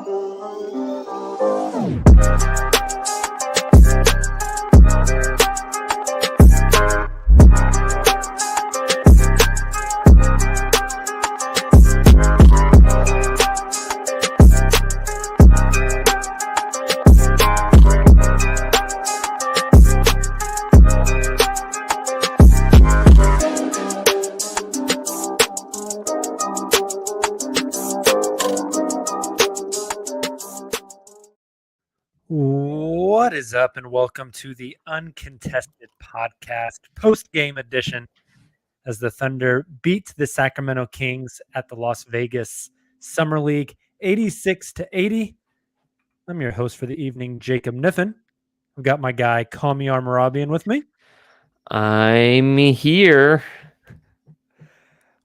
What is up, and welcome to the Uncontested Podcast post-game edition as the Thunder beat the Sacramento Kings at the Las Vegas Summer League 86-80. I'm your host for the evening, Jacob Niffen. I've got my guy, Kamiar Marabian, with me. I'm here.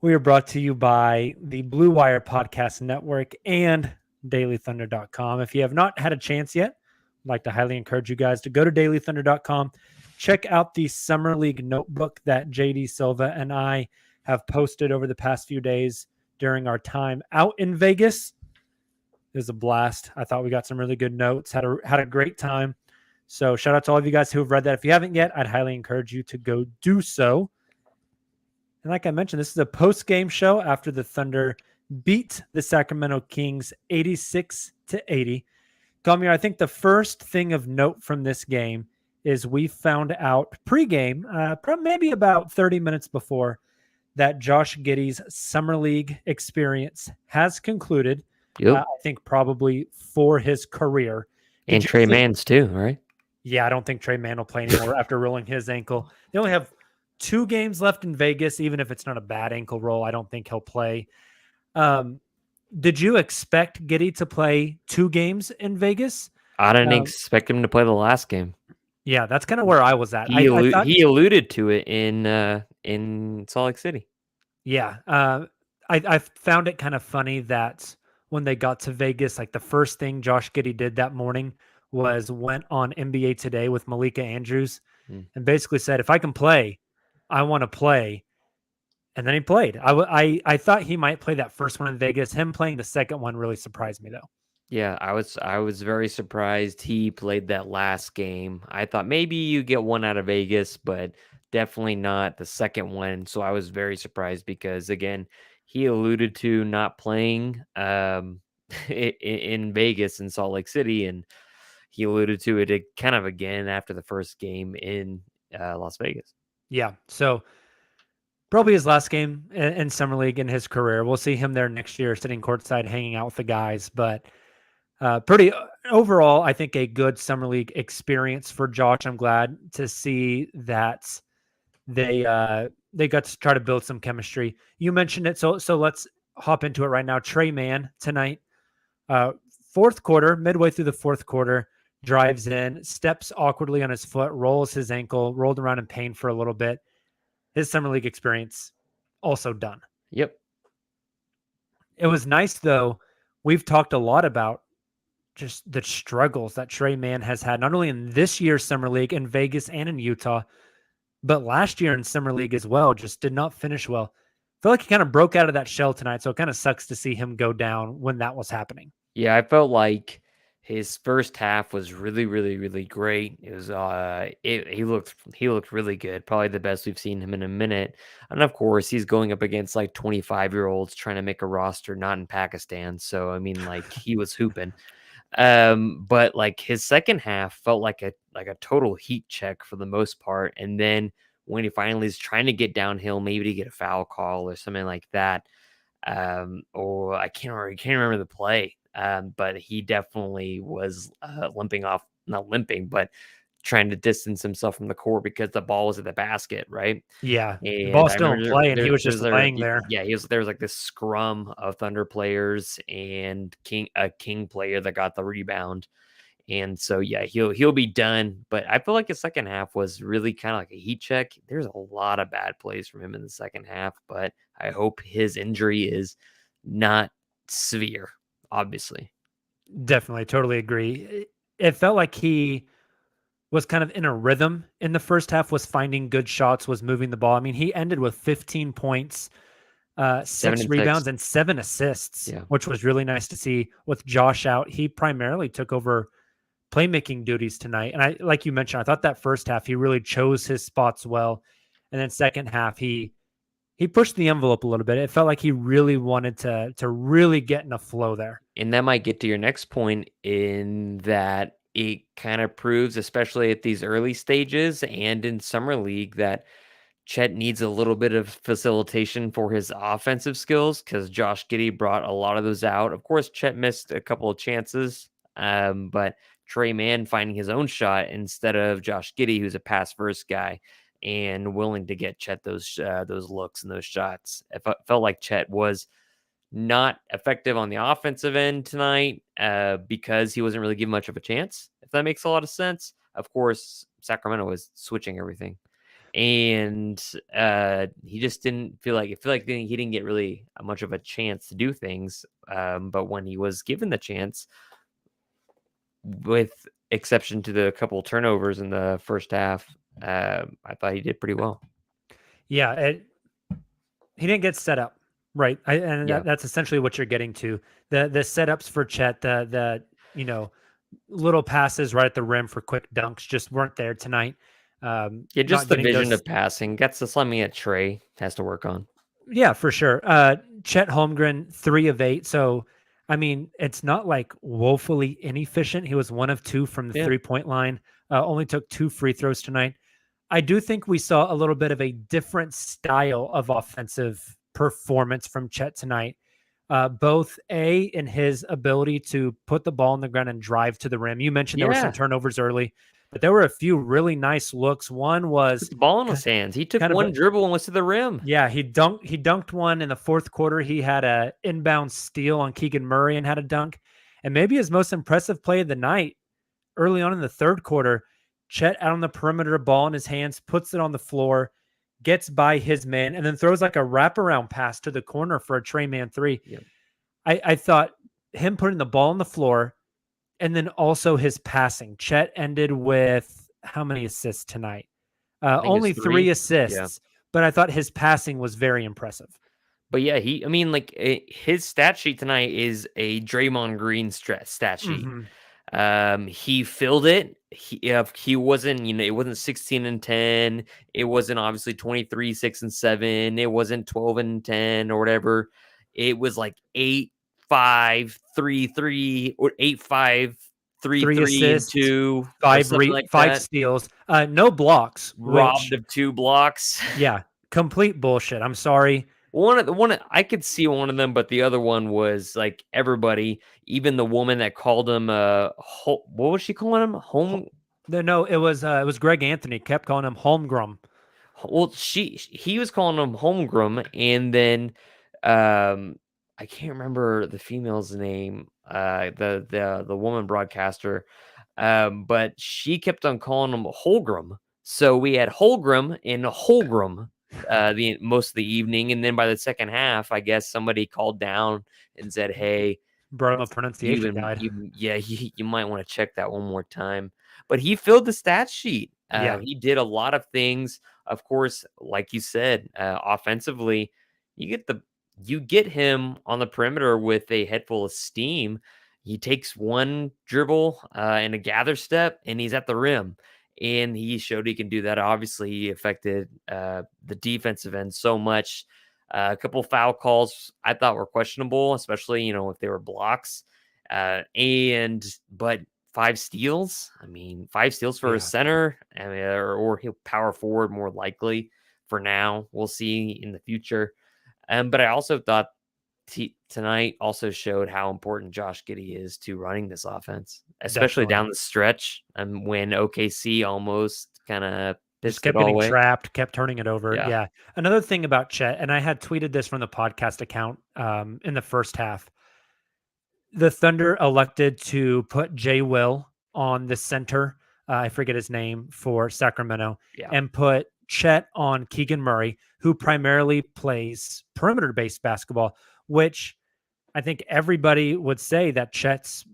We are brought to you by the Blue Wire Podcast Network and DailyThunder.com. If you have not had a chance yet, I'd like to highly encourage you guys to go to DailyThunder.com. Check out the Summer League notebook that JD Silva and I have posted over the past few days during our time out in Vegas. It was a blast. I thought we got some really good notes, had a great time. So shout out to all of you guys who have read that. If you haven't yet, I'd highly encourage you to go do so. And like I mentioned, this is a post-game show after the Thunder beat the Sacramento Kings 86-80. Kamiar, I think the first thing of note from this game is we found out pregame, maybe about 30 minutes before, that Josh Giddey's Summer League experience has concluded. Yep. I think probably for his career. And Trey Mann's too, right? Yeah, I don't think Trey Mann will play anymore after rolling his ankle. They only have 2 games left in Vegas. Even if it's not a bad ankle roll, I don't think he'll play. Did you expect Giddey to play 2 games in Vegas? I didn't expect him to play the last game. Yeah, that's kind of where I was at. He alluded to it in Salt Lake City. Yeah, I found it kind of funny that when they got to Vegas, like the first thing Josh Giddey did that morning was went on NBA Today with Malika Andrews and basically said, if I can play, I want to play. And then he played. I thought he might play that first one in Vegas. Him playing the second one really surprised me, though. Yeah, I was very surprised he played that last game. I thought maybe you get one out of Vegas, but definitely not the second one. So I was very surprised because, again, he alluded to not playing in Vegas in Salt Lake City, and he alluded to it kind of again after the first game in Las Vegas. Yeah, so probably his last game in Summer League in his career. We'll see him there next year, sitting courtside, hanging out with the guys. But pretty overall, I think a good Summer League experience for Josh. I'm glad to see that they got to try to build some chemistry. You mentioned it, so let's hop into it right now. Trey Mann tonight, fourth quarter, midway through the fourth quarter, drives in, steps awkwardly on his foot, rolls his ankle, rolled around in pain for a little bit. His Summer League experience also done. Yep. It was nice, though. We've talked a lot about just the struggles that Trey Mann has had, not only in this year's Summer League in Vegas and in Utah, but last year in Summer League as well. Just did not finish well. I feel like he kind of broke out of that shell tonight, so it kind of sucks to see him go down when that was happening. Yeah, I felt like his first half was really, really, really great. It was he looked really good. Probably the best we've seen him in a minute. And of course, he's going up against like 25-year-olds trying to make a roster, not in Pakistan. So I mean, like he was hooping. But like his second half felt like a total heat check for the most part. And then when he finally is trying to get downhill, maybe to get a foul call or something like that, or I can't remember the play. But he definitely was not limping, but trying to distance himself from the court because the ball was at the basket, right? Yeah, and the ball's still in play, and he was just laying there. Yeah, there was like this scrum of Thunder players and a King player that got the rebound. And so, yeah, he'll be done. But I feel like his second half was really kind of like a heat check. There's a lot of bad plays from him in the second half, but I hope his injury is not severe. Obviously. Definitely. Totally agree. It felt like he was kind of in a rhythm in the first half, was finding good shots, was moving the ball. I mean, he ended with 15 points, 7 6 and 6. rebounds and 7 assists, Yeah. which was really nice to see. With Josh out, he primarily took over playmaking duties tonight. And I, like you mentioned, I thought that first half he really chose his spots well, and then second half he pushed the envelope a little bit. It felt like he really wanted to really get in a flow there. And that might get to your next point in that it kind of proves, especially at these early stages and in summer league, that Chet needs a little bit of facilitation for his offensive skills because Josh Giddey brought a lot of those out. Of course, Chet missed a couple of chances, but Trey Mann finding his own shot instead of Josh Giddey, who's a pass first guy and willing to get Chet those looks and those shots. It felt like Chet was not effective on the offensive end tonight because he wasn't really given much of a chance, if that makes a lot of sense. Of course, Sacramento was switching everything. And he just didn't feel like he didn't get really much of a chance to do things. But when he was given the chance, with exception to the couple of turnovers in the first half, I thought he did pretty well. Yeah, he didn't get set up right, Yeah. that's essentially what you're getting to. The setups for Chet, the little passes right at the rim for quick dunks just weren't there tonight. Yeah, Not just the getting vision those. of passing. That's something that Trey has to work on. Yeah, for sure. Chet Holmgren, 3 of 8. So, I mean, it's not like woefully inefficient. He was 1 of 2 from the Yeah. 3-point line. Only took 2 free throws tonight. I do think we saw a little bit of a different style of offensive performance from Chet tonight. Both in his ability to put the ball on the ground and drive to the rim. You mentioned there were some Yeah. turnovers early, but there were a few really nice looks. One was Put the ball in his hands. He took kind of one dribble and was to the rim. yeah, he dunked one in the fourth quarter. He had a inbound steal on Keegan Murray and had a dunk. And maybe his most impressive play of the night, early on in the third quarter, Chet out on the perimeter, ball in his hands, puts it on the floor, gets by his man, and then throws like a wraparound pass to the corner for a Trey Mann 3. Yep. I thought him putting the ball on the floor and then also his passing. Chet ended with how many assists tonight? Only 3 assists. Yeah. But I thought his passing was very impressive. But yeah, his stat sheet tonight is a Draymond Green stat sheet. Mm-hmm. He filled it. He wasn't, it wasn't 16 and 10. It wasn't obviously 23, 6 and 7. It wasn't 12 and 10 or whatever. It was like 8, 5, 3, 3 or 8, 5, 3, 3 3 assists, and 2, 5 steals, no blocks, robbed of 2 blocks. Yeah, complete bullshit. I'm sorry. One I could see one of them, but the other one was like everybody, even the woman that called him what was she calling him? No, it was Greg Anthony kept calling him Holmgren. Well, he was calling him Holmgren, and then I can't remember the female's name, the woman broadcaster, but she kept on calling him Holmgren. So we had Holmgren and Holmgren the most of the evening, and then by the second half, I guess somebody called down and said, "Hey, brought him a pronunciation guide. You might want to check that one more time." But he filled the stat sheet. He did a lot of things. Of course, like you said, offensively, you get him on the perimeter with a head full of steam. He takes one dribble and a gather step, and he's at the rim. And he showed he can do that. Obviously, he affected the defensive end so much. A couple foul calls I thought were questionable, especially if they were blocks. But 5 steals. I mean, 5 steals for a center, or he'll power forward more likely for now. We'll see in the future. But I also thought tonight also showed how important Josh Giddey is to running this offense, especially down the stretch. And when OKC almost kind of just kept getting trapped, kept turning it over. Yeah. Another thing about Chet, and I had tweeted this from the podcast account in the first half. The Thunder elected to put Jay Will on the center. I forget his name for Sacramento, and put Chet on Keegan Murray, who primarily plays perimeter-based basketball, which I think everybody would say that Chet's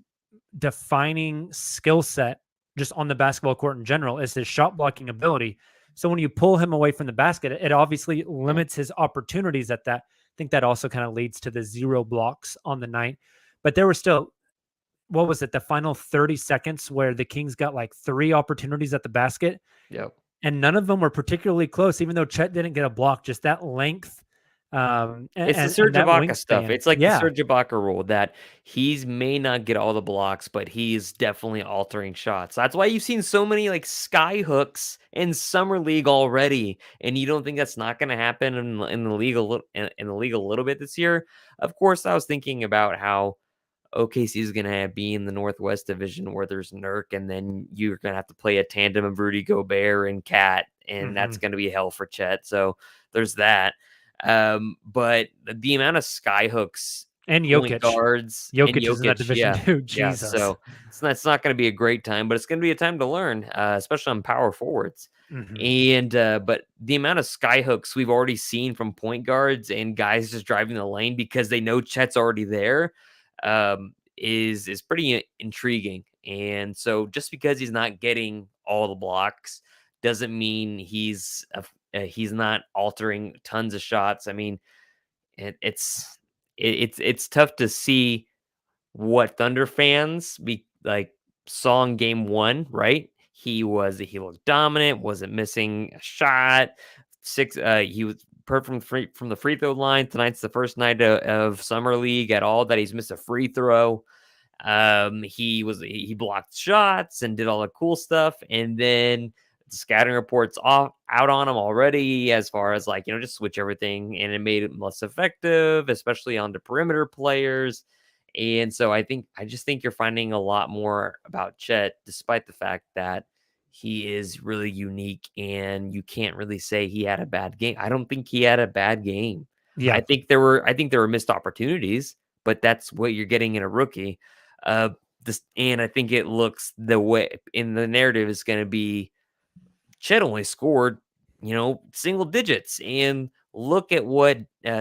defining skill set just on the basketball court in general is his shot blocking ability. So when you pull him away from the basket, it obviously limits his opportunities at that. I think that also kind of leads to the 0 blocks on the night. But there were still, what was it, the final 30 seconds where the Kings got like 3 opportunities at the basket, Yep. and none of them were particularly close, even though Chet didn't get a block. Just that length, It's the and Serge that Ibaka stuff. wingspan. It's like the Yeah. Serge Ibaka rule that he's may not get all the blocks, but he's definitely altering shots. That's why you've seen so many like sky hooks in summer league already, and you don't think that's not going to happen in the league in the league a little bit this year. Of course, I was thinking about how OKC is going to be in the Northwest Division where there's Nurk, and then you're going to have to play a tandem of Rudy Gobert and Cat, and that's going to be hell for Chet. So there's that. But the amount of skyhooks, And point Jokic. guards, and Jokic is in that Jokic, division too. yeah. Jesus. So it's not going to be a great time, but it's going to be a time to learn, especially on power forwards. And but the amount of skyhooks we've already seen from point guards and guys just driving the lane because they know Chet's already there, is pretty intriguing. And so just because he's not getting all the blocks doesn't mean he's not altering tons of shots. I mean, it's tough to see what Thunder fans saw in game 1, right? He looked dominant, wasn't missing a shot. He was perfect from the free throw line. Tonight's the first night of summer league at all that he's missed a free throw. He blocked shots and did all the cool stuff, and then the scouting reports out on him already as far as just switch everything, and it made it less effective, especially on the perimeter players. And so I just think you're finding a lot more about Chet, despite the fact that he is really unique, and you can't really say he had a bad game. I don't think he had a bad game. Yeah. I think there were missed opportunities, but that's what you're getting in a rookie. And I think it looks the way in the narrative is going to be Chet only scored, single digits, and look at what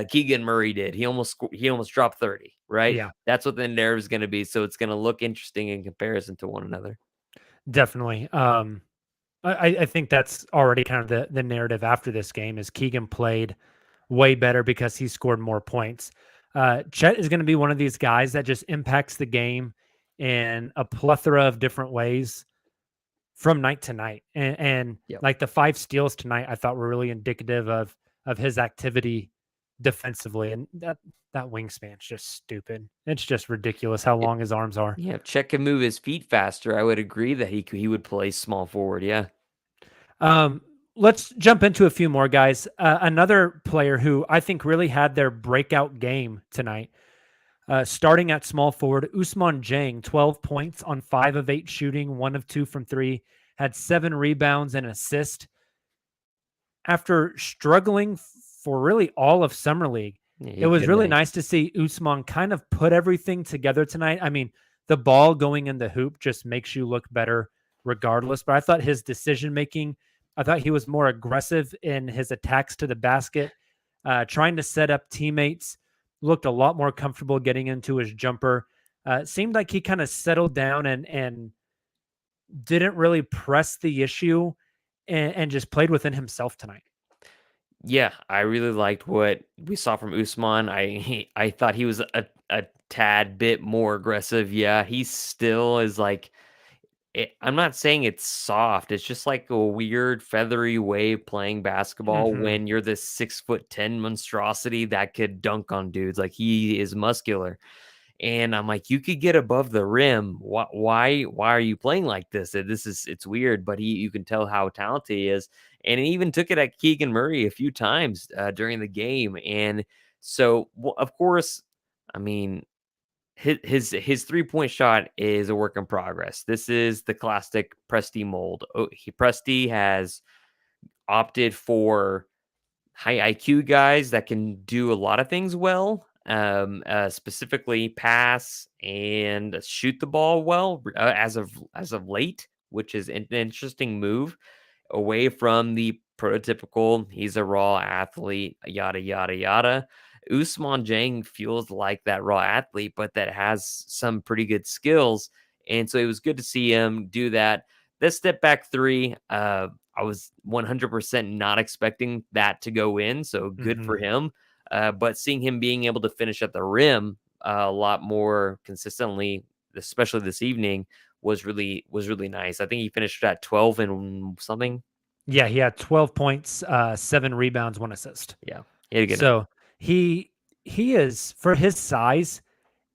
Keegan Murray did. He almost dropped 30, right? Yeah. That's what the narrative is going to be. So it's going to look interesting in comparison to one another. Definitely. I think that's already kind of the narrative after this game is Keegan played way better because he scored more points. Chet is going to be one of these guys that just impacts the game in a plethora of different ways from night to night. And Yep. like the 5 steals tonight, I thought were really indicative of his activity defensively. And that wingspan's just stupid. It's just ridiculous how long his arms are. Yeah, if Chet can move his feet faster, I would agree that he would play small forward. Yeah. Let's jump into a few more guys. Another player who I think really had their breakout game tonight, starting at small forward, Usman Jang, 12 points on 5 of 8 shooting, 1 of 2 from 3, had 7 rebounds and assist. After struggling for really all of summer league, it was really nice to see Usman kind of put everything together tonight. I mean, the ball going in the hoop just makes you look better regardless, but I thought his decision making, I thought he was more aggressive in his attacks to the basket, trying to set up teammates, looked a lot more comfortable getting into his jumper. Seemed like he kind of settled down and didn't really press the issue and just played within himself tonight. Yeah, I really liked what we saw from Usman. I thought he was a tad bit more aggressive. Yeah, he still is I'm not saying it's soft. It's just like a weird feathery way of playing basketball when you're this 6'10" monstrosity that could dunk on dudes. Like, he is muscular. And I'm like, you could get above the rim. Why are you playing like this? It's weird, but you can tell how talented he is. And he even took it at Keegan Murray a few times during the game. And so, of course, I mean, his 3-point shot is a work in progress. This is the classic Presti mold. Presti has opted for high IQ guys that can do a lot of things well, specifically pass and shoot the ball well as of late, which is an interesting move away from the prototypical he's a raw athlete, yada yada yada. Usman Jang feels like that raw athlete, but that has some pretty good skills. And so it was good to see him do that. This step back 3, I was 100% not expecting that to go in. So good for him. but seeing him being able to finish at the rim a lot more consistently, especially this evening, was really nice. I think he finished at 12 and something. Yeah, he had 12 points, 7 rebounds, 1 assist. Yeah, he had a good night. So he is, for his size,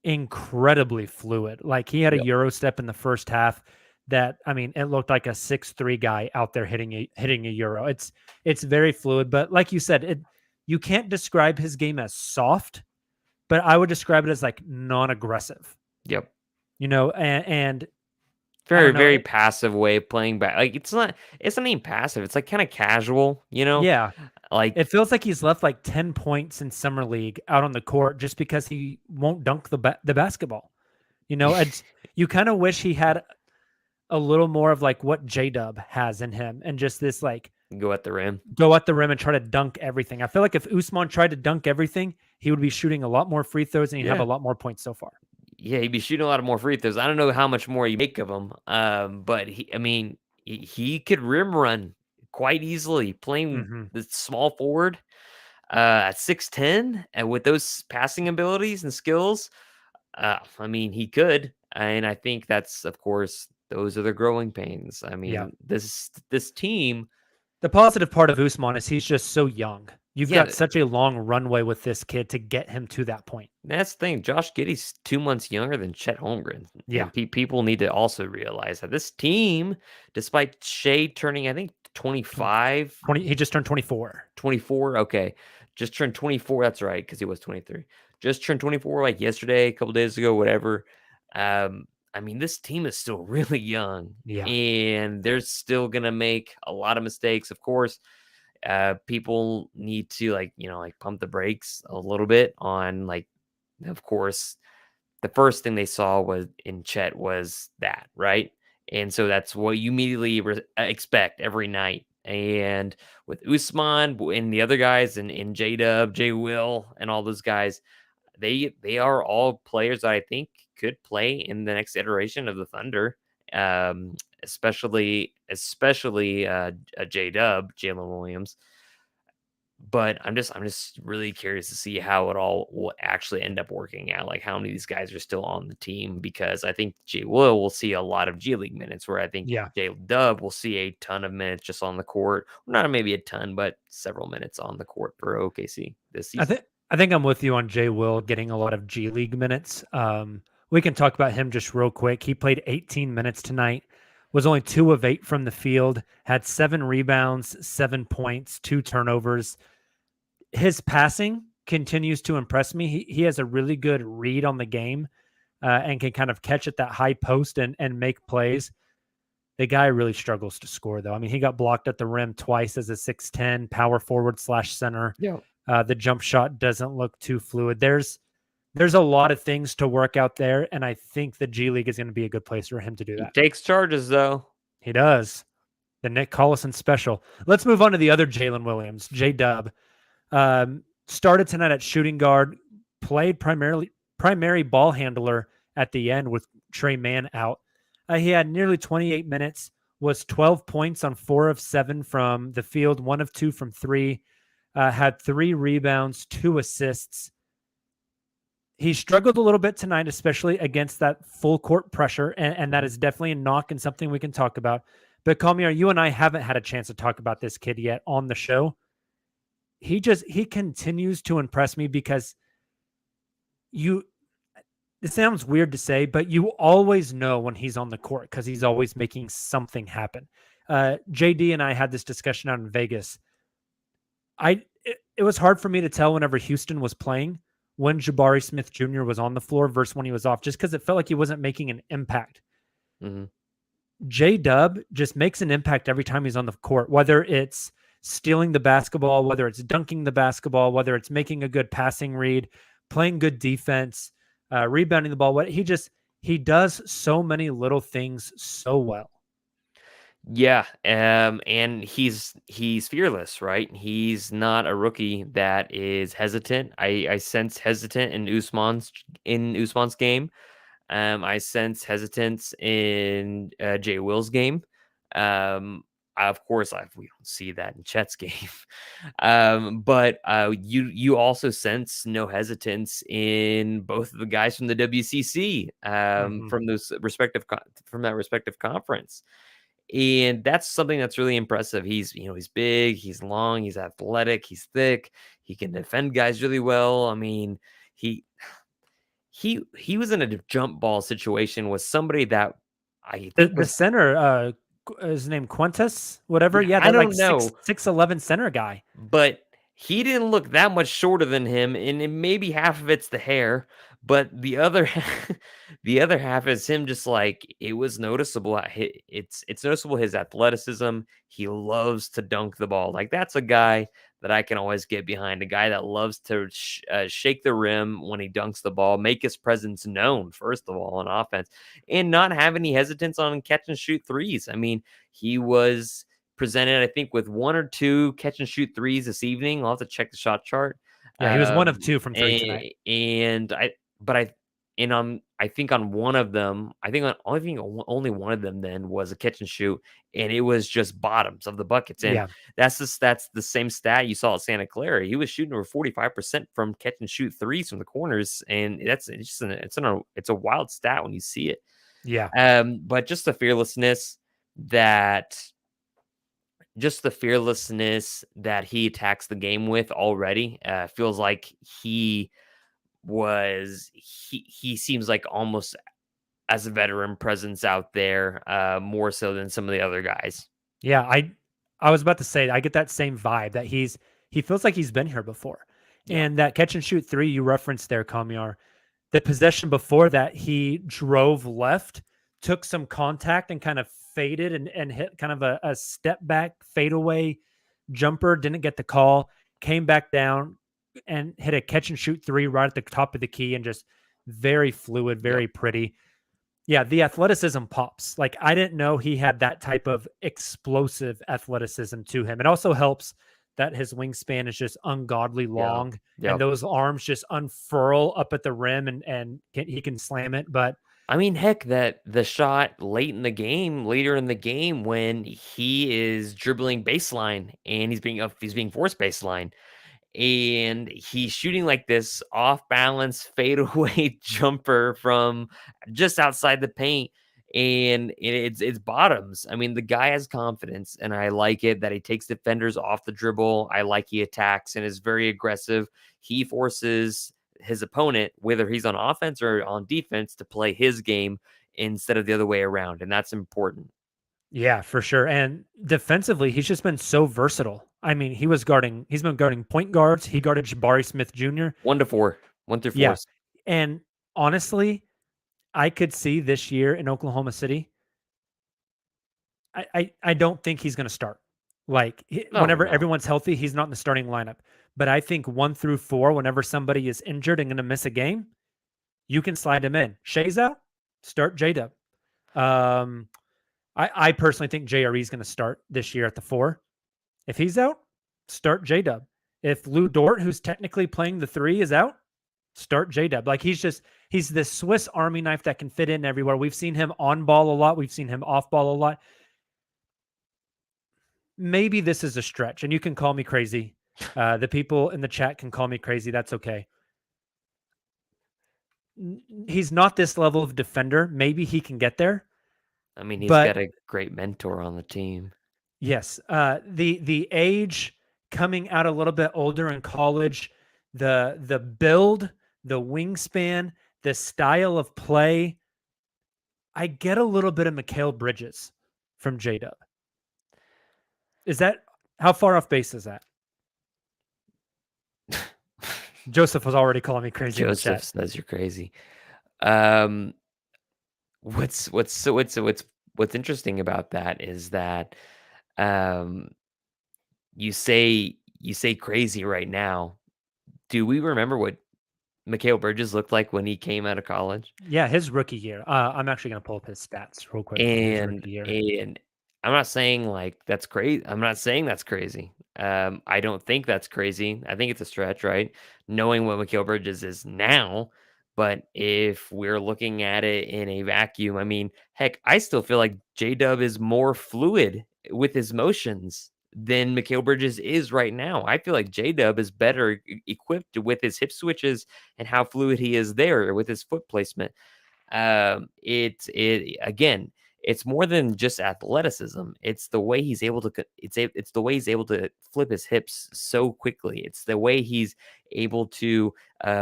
incredibly fluid. Like, he had a Yep. Euro step in the first half that, I mean, it looked like a 6'3" guy out there hitting a Euro. It's very fluid, but like you said, you can't describe his game as soft, but I would describe it as like non-aggressive. Yep. And I Very, don't know. very passive way of playing back. Like it's not even passive. It's like kind of casual, Yeah, Like it feels like he's left like 10 points in summer league out on the court just because he won't dunk the basketball. It's, you kind of wish he had a little more of like what J-Dub has in him, and just this like go at the rim. go at the rim and try to dunk everything. I feel like if Usman tried to dunk everything, he would be shooting a lot more free throws and he'd have a lot more points so far. Yeah, he'd be shooting a lot of more free throws. I don't know how much more you make of him, but he could rim run quite easily, playing the small forward at 6'10", and with those passing abilities and skills. He could, and I think that's, of course, those are the growing pains. Yeah. This team. The positive part of Usman is he's just so young. You've Yeah, got such a long runway with this kid to get him to that point. that's the thing. Josh Giddey's 2 months younger than Chet Holmgren. Yeah. And people need to also realize that this team, despite Shea turning, I think, 25. 20, he just turned 24. 24? Okay. Just turned 24. That's right, because he was 23. Just turned 24 like yesterday, a couple days ago, whatever. This team is still really young. Yeah. And they're still going to make a lot of mistakes, of course. People need to pump the brakes a little bit on, of course, the first thing they saw was in Chet was that, right? And so that's what you immediately expect every night. And with Usman and the other guys and J-Dub, J-Will, and all those guys, they are all players that I think could play in the next iteration of the Thunder. Especially J-Dub, Jalen Williams. But I'm just really curious to see how it all will actually end up working out. Like, how many of these guys are still on the team, because I think will see a lot of G League minutes, where I think J-Dub will see a ton of minutes just on the court. Not maybe a ton, but several minutes on the court for OKC this season. I think I'm with you on Will getting a lot of G League minutes. We can talk about him just real quick. He played 18 minutes tonight, was only 2 of 8 from the field, had 7 rebounds, 7 points, 2 turnovers. His passing continues to impress me. He has a really good read on the game and can kind of catch at that high post and make plays. The guy really struggles to score, though. I mean, he got blocked at the rim twice as a 6'10" power forward / center. Yeah. The jump shot doesn't look too fluid. There's a lot of things to work out there, and I think the G League is going to be a good place for him to do that. He takes charges, though. He does. The Nick Collison special. Let's move on to the other Jalen Williams, J-Dub. Started tonight at shooting guard, played primary ball handler at the end with Trey Mann out. He had nearly 28 minutes, was 12 points on 4 of 7 from the field, 1 of 2 from 3, had 3 rebounds, 2 assists. He struggled a little bit tonight, especially against that full court pressure, and that is definitely a knock and something we can talk about. But Kamiar, you and I haven't had a chance to talk about this kid yet on the show. He continues to impress me because it sounds weird to say, but you always know when he's on the court because he's always making something happen. JD and I had this discussion out in Vegas. It was hard for me to tell whenever Houston was playing when Jabari Smith Jr. was on the floor versus when he was off, just because it felt like he wasn't making an impact. Mm-hmm. J-Dub just makes an impact every time he's on the court, whether it's stealing the basketball, whether it's dunking the basketball, whether it's making a good passing read, playing good defense, rebounding the ball. He does so many little things so well. Yeah, and he's fearless, right? He's not a rookie that is hesitant. I sense hesitant in Usman's game. I sense hesitance in J-Will's game. of course, we don't see that in Chet's game. But you also sense no hesitance in both of the guys from the WCC, Mhm. from those respective from that respective conference. And that's something that's really impressive. He's big, he's long, he's athletic, he's thick, he can defend guys really well. I mean, he he was in a jump ball situation with somebody that I think The was, center, his name Quintus, whatever. yeah, Yeah, I that like don't know, 6'11" center guy. but he didn't look that much shorter than him, and maybe half of it's the hair, but the other the other half is him. Just like, it was noticeable. It's noticeable, his athleticism. He loves to dunk the ball. Like, that's a guy that I can always get behind. A guy that loves to shake the rim when he dunks the ball, make his presence known first of all on offense, and not have any hesitance on catch and shoot threes. I mean, he was presented, I think, with 1 or 2 catch and shoot threes this evening. I'll have to check the shot chart. Yeah, he was 1 of 2 from 3 tonight. And I think on one of them, only one of them then was a catch and shoot, and it was just bottoms of the buckets. And Yeah. that's the same stat you saw at Santa Clara. He was shooting over 45% from catch and shoot threes from the corners, and it's a wild stat when you see it. Yeah. But just the fearlessness that he attacks the game with already, feels like he seems like almost as a veteran presence out there, more so than some of the other guys. Yeah, I was about to say, I get that same vibe that he feels like he's been here before. Yeah. And that catch and shoot 3 you referenced there, Kamiar, the possession before that, he drove left, took some contact and kind of faded and hit kind of a step back fadeaway jumper, didn't get the call, came back down and hit a catch and shoot 3 right at the top of the key, and just very fluid, Yep. very pretty. Yeah, the athleticism pops. Like, I didn't know he had that type of explosive athleticism to him. It also helps that his wingspan is just ungodly long, and Yep. those arms just unfurl up at the rim, and he can slam it. But I mean, heck, that the shot later in the game, when he is dribbling baseline and he's being forced baseline, and he's shooting like this off balance fadeaway jumper from just outside the paint, and it's bottoms. I mean, the guy has confidence, and I like it that he takes defenders off the dribble. I like he attacks and is very aggressive. He forces his opponent, whether he's on offense or on defense, to play his game instead of the other way around, and that's important. yeah, for sure. And defensively, he's just been so versatile. I mean, he's been guarding point guards. He guarded Jabari Smith Jr. 1 to 4, 1 through Yeah. 4s. And honestly, I could see this year in Oklahoma City, I don't think he's going to start. Like, whenever No. everyone's healthy, he's not in the starting lineup. But I think 1 through 4, whenever somebody is injured and going to miss a game, you can slide him in. Shay's out, start J-Dub. I personally think JRE is going to start this year at the 4. If he's out, start J-Dub. If Lou Dort, who's technically playing the 3, is out, start J-Dub. Like, he's this Swiss Army knife that can fit in everywhere. We've seen him on ball a lot. We've seen him off ball a lot. Maybe this is a stretch, and you can call me crazy. The people in the chat can call me crazy. That's okay. He's not this level of defender. Maybe he can get there. I mean, he's But got a great mentor on the team. yes, the age, coming out a little bit older in college, the build, the wingspan, the style of play, I get a little bit of Mikal Bridges from J-Dub. Is that, how far off base is that? Joseph was already calling me crazy in the Joseph chat. says you're crazy. What's interesting about that is that, you say crazy right now. Do we remember what Mikal Bridges looked like when he came out of college? Yeah, his rookie year. I'm actually going to pull up his stats real quick from his And rookie year. and I'm not saying like that's crazy. I'm not saying that's crazy. I don't think that's crazy. I think it's a stretch, right? Knowing what Mikal Bridges is now, but if we're looking at it in a vacuum, I mean, heck, I still feel like J Dub is more fluid with his motions than Mikal Bridges is right now. I feel like J-Dub is better equipped with his hip switches and how fluid he is there with his foot placement. It again, it's more than just athleticism. It's the way he's able to it's the way he's able to flip his hips so quickly. It's the way he's able to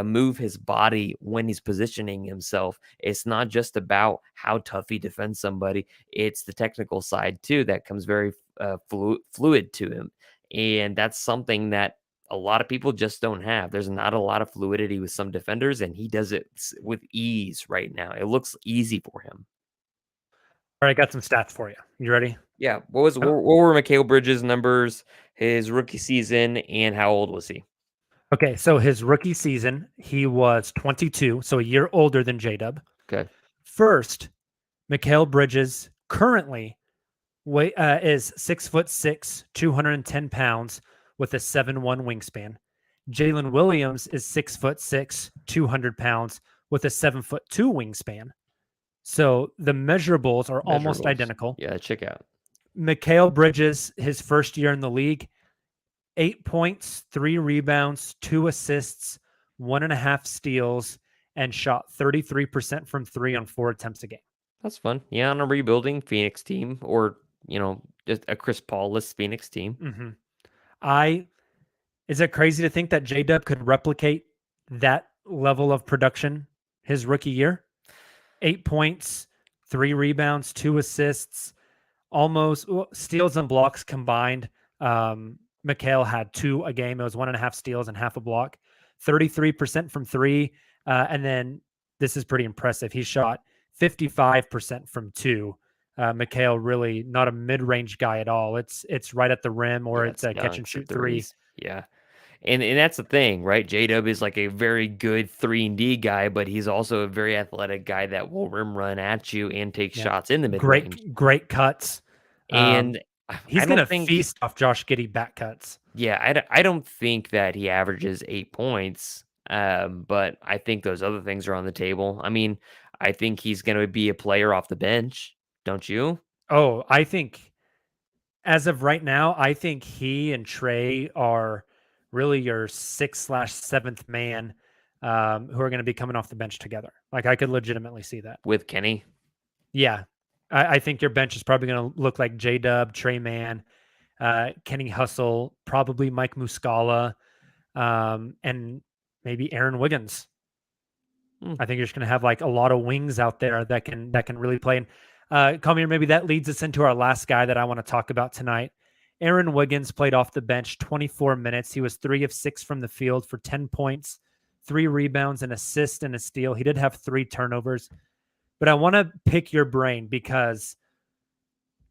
move his body when he's positioning himself. It's not just about how tough he defends somebody. It's the technical side too that comes very fluid to him, and that's something that a lot of people just don't have. There's not a lot of fluidity with some defenders, and he does it with ease right now. It looks easy for him. All right, I got some stats for you. You ready? Yeah. What were Mikal Bridges' numbers, his rookie season, and how old was he? Okay, so his rookie season, he was 22, so a year older than J-Dub. Okay. First, Mikal Bridges currently is 6'6", 210 pounds with a 7'1" wingspan. Jaylin Williams is 6'6", 200 pounds with a 7'2" wingspan. So the measurables are almost identical. Yeah, check out. Mikal Bridges, his first year in the league, 8 points, 3 rebounds, 2 assists, 1.5 steals, and shot 33% from 3 on 4 attempts a game. That's fun. Yeah, on a rebuilding Phoenix team, or just a Chris Paul-less Phoenix team. Mm-hmm. Is it crazy to think that J-Dub could replicate that level of production his rookie year? 8 points, 3 rebounds, 2 assists, almost steals and blocks combined. Mikal had 2 a game. It was 1.5 steals and half a block, 33% from 3. And then this is pretty impressive. He shot 55% from 2. Mikal really not a mid-range guy at all. It's right at the rim, or it's a catch and shoot 3. Yeah. And that's the thing, right? J-Dub is like a very good 3-and-D guy, but he's also a very athletic guy that will rim run at you and take shots in the mid-range. Great cuts. And he's going to feast off Josh Giddey back cuts. Yeah, I don't think that he averages 8 points, but I think those other things are on the table. I mean, I think he's going to be a player off the bench, don't you? Oh, I think as of right now, I think he and Trey are really your 6/7th man who are going to be coming off the bench together. Like, I could legitimately see that. With Kenny? Yeah. I think your bench is probably going to look like J-Dub, Trey Mann, Kenny Hustle, probably Mike Muscala, and maybe Aaron Wiggins. I think you're just going to have like a lot of wings out there that can really play. And Kamir, maybe that leads us into our last guy that I want to talk about tonight. Aaron Wiggins played off the bench 24 minutes. He was 3 of 6 from the field for 10 points, 3 rebounds, an assist, and a steal. He did have 3 turnovers. But I want to pick your brain because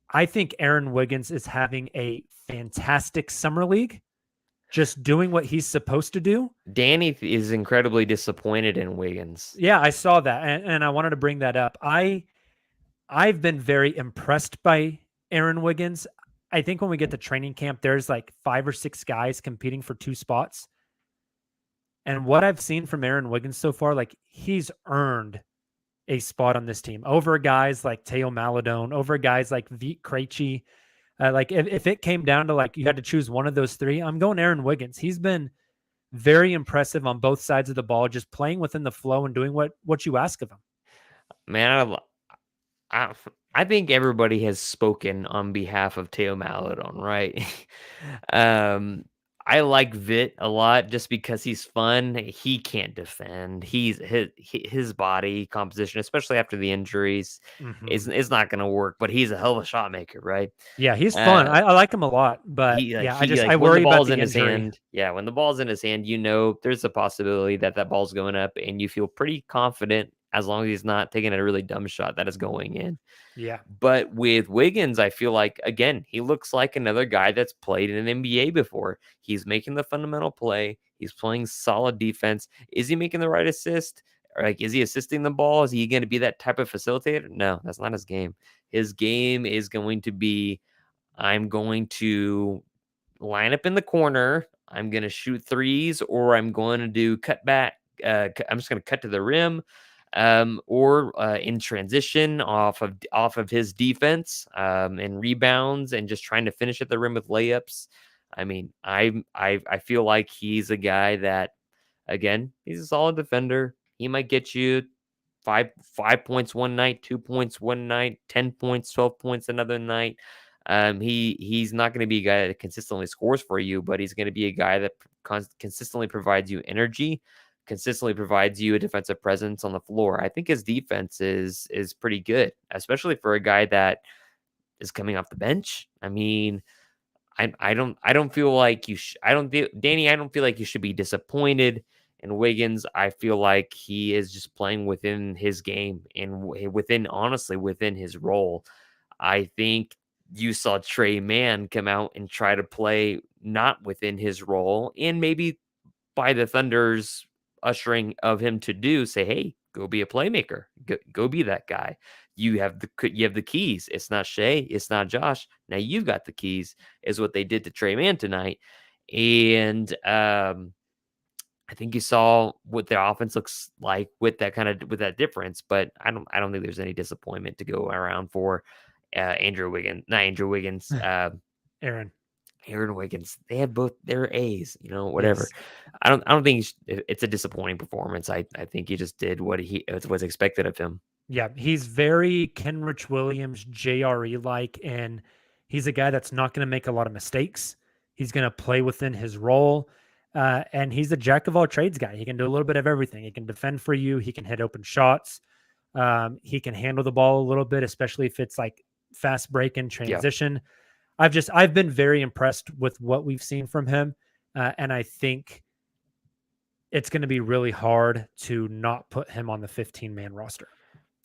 I think Aaron Wiggins is having a fantastic summer league, just doing what he's supposed to do. Danny is incredibly disappointed in Wiggins. Yeah, I saw that, and I wanted to bring that up. I've been very impressed by Aaron Wiggins. I think when we get to training camp, there's like 5 or 6 guys competing for 2 spots. And what I've seen from Aaron Wiggins so far, like he's earned a spot on this team over guys like Teo Maladone, over guys like Vit Krejci. Like if it came down to like you had to choose one of those 3, I'm going Aaron Wiggins. He's been very impressive on both sides of the ball, just playing within the flow and doing what you ask of him. Man, I think everybody has spoken on behalf of Teo Maladone, right? I like Vit a lot just because he's fun. He can't defend. He's his body composition, especially after the injuries, is not going to work. But he's a hell of a shot maker, right? Yeah, he's fun. I like him a lot. But I worry about the injury. Hand. Yeah, when the ball's in his hand, there's a possibility that ball's going up, and you feel pretty confident as long as he's not taking a really dumb shot that is going in. Yeah. But with Wiggins, I feel like, again, he looks like another guy that's played in an NBA before. He's making the fundamental play. He's playing solid defense. Is he making the right assist? Or like, is he assisting the ball? Is he going to be that type of facilitator? No, that's not his game. His game is going to be, I'm going to line up in the corner. I'm going to shoot threes, or I'm going to do cut back. I'm just going to cut to the rim. or in transition off of his defense, and rebounds and just trying to finish at the rim with layups. I mean, I feel like he's a guy that, again, he's a solid defender. He might get you five points one night, 2 points one night, 10 points, 12 points another night. He's not going to be a guy that consistently scores for you, but he's going to be a guy that consistently provides you energy, consistently provides you a defensive presence on the floor. I think his defense is pretty good, especially for a guy that is coming off the bench. I mean, I don't feel like Danny, I don't feel like you should be disappointed in Wiggins. I feel like he is just playing within his game and honestly within his role. I think you saw Trey Mann come out and try to play not within his role, and maybe by the Thunder's ushering of him to say, hey, go be a playmaker, go be that guy. You have the keys. It's not Shea, it's not Josh. Now you've got the keys, is what they did to Trey Mann tonight. And I think you saw what their offense looks like with that difference. But I don't think there's any disappointment to go around for Aaron Wiggins. Aaron Wiggins. They have both their A's, whatever. Yes. I don't think it's a disappointing performance. I think he just did what was expected of him. Yeah, he's very Kenrich Williams, JRE like, and he's a guy that's not going to make a lot of mistakes. He's going to play within his role, and he's a jack of all trades guy. He can do a little bit of everything. He can defend for you. He can hit open shots. He can handle the ball a little bit, especially if it's like fast break and transition. Yeah. I've been very impressed with what we've seen from him, and I think it's going to be really hard to not put him on the 15-man roster.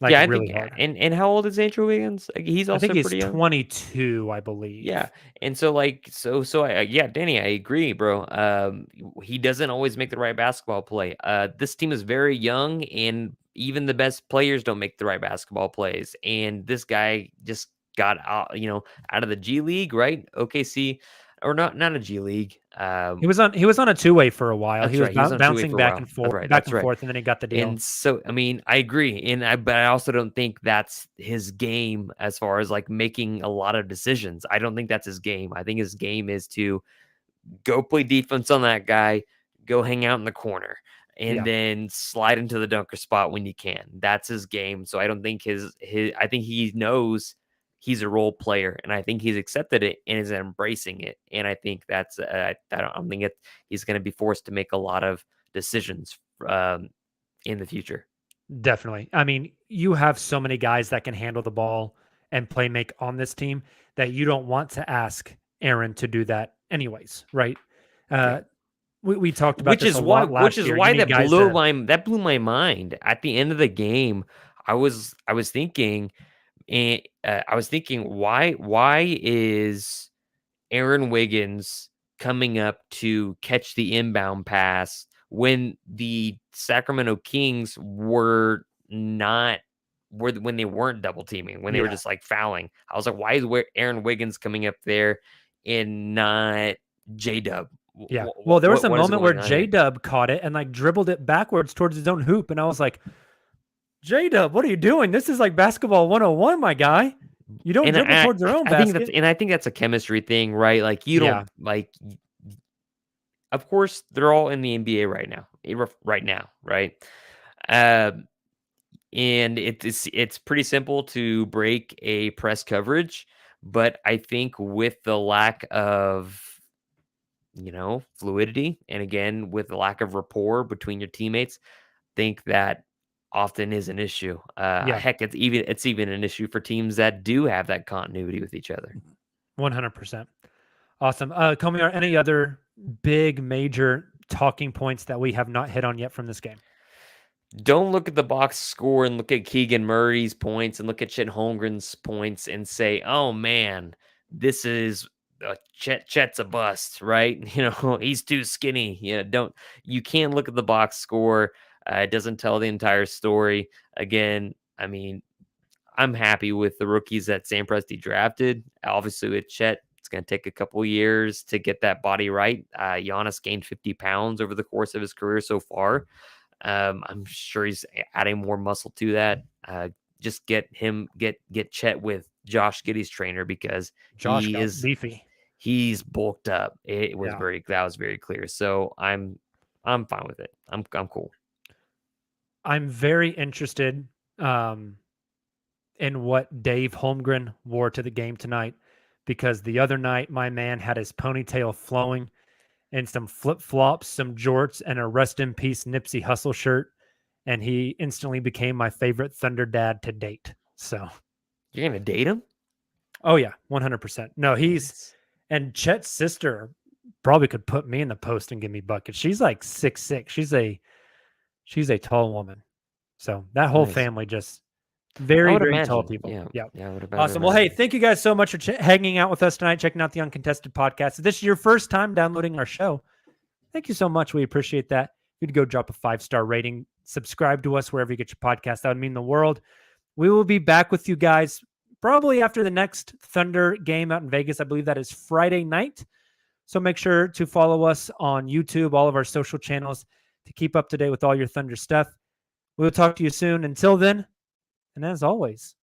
Like, yeah, really hard. And how old is Andrew Wiggins? He's also pretty young. 22, I believe. Yeah, and so Danny, I agree, bro. He doesn't always make the right basketball play. This team is very young, and even the best players don't make the right basketball plays. And this guy just got out of the G League, right? OKC. Or not a G League. He was on a two-way for a while. He was bouncing back and forth, and then he got the deal. And so, I mean, I agree, but I also don't think that's his game as far as like making a lot of decisions. I don't think that's his game. I think his game is to go play defense on that guy, go hang out in the corner, and then slide into the dunker spot when you can. That's his game. So I don't think I think he knows he's a role player, and I think he's accepted it and is embracing it. And I think that's I don't think he's going to be forced to make a lot of decisions in the future. Definitely. I mean, you have so many guys that can handle the ball and play make on this team that you don't want to ask Aaron to do that anyways, right? We talked about this a lot last year. That blew my mind. At the end of the game, I was thinking. And I was thinking, why is Aaron Wiggins coming up to catch the inbound pass when the Sacramento Kings when they weren't double teaming, when they were just like fouling? I was like, why is Aaron Wiggins coming up there and not J-Dub? Yeah. Well, there was a moment where J-Dub caught it and like dribbled it backwards towards his own hoop, and I was like, J-Dub, what are you doing? This is like basketball 101, my guy. You don't dribble towards your own basket. I think that's a chemistry thing, right? Like you don't of course they're all in the NBA right now, right? And it's pretty simple to break a press coverage, but I think with the lack of fluidity, and again with the lack of rapport between your teammates, think that often is an issue. Heck, it's even an issue for teams that do have that continuity with each other. 100%. Awesome. Coming on, any other big major talking points that we have not hit on yet from this game? Don't look at the box score and look at Keegan Murray's points and look at Chet Holmgren's points and say, oh man, this is Chet's a bust, right? He's too skinny. You can't look at the box score. It doesn't tell the entire story. Again, I mean, I'm happy with the rookies that Sam Presti drafted. Obviously, with Chet, it's going to take a couple years to get that body right. Giannis gained 50 pounds over the course of his career so far. I'm sure he's adding more muscle to that. Just get Chet with Josh Giddey's trainer because Josh got beefy. he's bulked up. That was very clear. So I'm fine with it. I'm cool. I'm very interested in what Dave Holmgren wore to the game tonight, because the other night my man had his ponytail flowing and some flip flops, some jorts, and a rest in peace Nipsey Hussle shirt, and he instantly became my favorite Thunder dad to date. So you're gonna date him? Oh yeah, 100%. No, and Chet's sister probably could put me in the post and give me buckets. She's like 6'6". She's a tall woman. So that whole family just very, very tall people. Yeah. I would Awesome. Well, hey, thank you guys so much for hanging out with us tonight, checking out the Uncontested Podcast. If this is your first time downloading our show, thank you so much. We appreciate that. You'd go drop a 5-star rating, subscribe to us wherever you get your podcast. That would mean the world. We will be back with you guys probably after the next Thunder game out in Vegas. I believe that is Friday night. So make sure to follow us on YouTube, all of our social channels, to keep up to date with all your Thunder stuff. We'll talk to you soon. Until then, and as always,